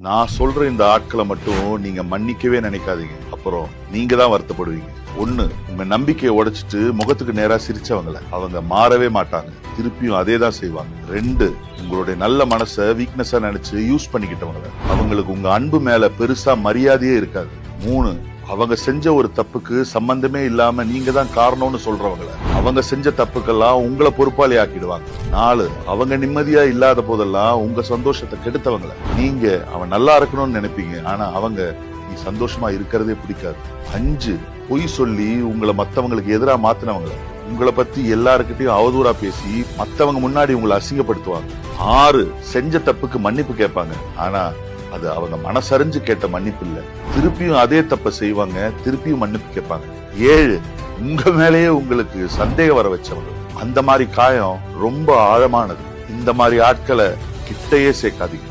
நான் சொல்ற இந்த ஆட்களை மட்டும் நீங்க மன்னிக்கவே நினைக்காதீங்க. அப்புறம் நீங்க தான் வருத்தப்படுவீங்க. ஒண்ணு, உங்க நம்பிக்கையை உடைச்சிட்டு முகத்துக்கு நேரா சிரிச்சவங்கள அவங்க மாறவே மாட்டாங்க, திருப்பியும் அதே தான் செய்வாங்க. ரெண்டு, உங்களுடைய நல்ல மனசை வீக்னஸா நினைச்சு யூஸ் பண்ணிக்கிட்டவங்கள அவங்களுக்கு உங்க அன்பு மேல பெருசா மரியாதையே இருக்காது. மூணு, அவங்க செஞ்ச ஒரு தப்புக்கு சம்பந்தமே இல்லாம நீங்க தான் காரணம்னு சொல்றவங்கள அவங்க செஞ்ச தப்புக்கெல்லாம் உங்களை பொறுப்பாளி ஆக்கிடுவாங்க. நாலு, அவங்க நிம்மதியா இல்லாத போதெல்லாம் உங்க சந்தோஷத்தை கெடுத்தவங்கள நீங்க அவன் நல்லா இருக்கணும்னு நினைப்பீங்க, ஆனா அவங்க நீ சந்தோஷமா இருக்கிறதே பிடிக்காது. அஞ்சு, பொய் சொல்லி உங்களை மத்தவங்களுக்கு எதிரா மாத்தினவங்கள உங்களை பத்தி எல்லாருக்கிட்டையும் அவதூறா பேசி மத்தவங்க முன்னாடி உங்களை அசிங்கப்படுத்துவாங்க. ஆறு, செஞ்ச தப்புக்கு மன்னிப்பு கேட்பாங்க, ஆனா அது அவங்க மனசறிஞ்சு கேட்ட மன்னிப்பு இல்ல, திருப்பியும் அதே தப்ப செய்வாங்க, திருப்பியும் மன்னிப்பு கேட்பாங்க. ஏழு, உங்க மேலேயே உங்களுக்கு சந்தேகம் வர வச்சவங்க. அந்த மாதிரி காயம் ரொம்ப ஆழமானது. இந்த மாதிரி ஆட்களை கிட்டையே சேர்க்காதீங்க.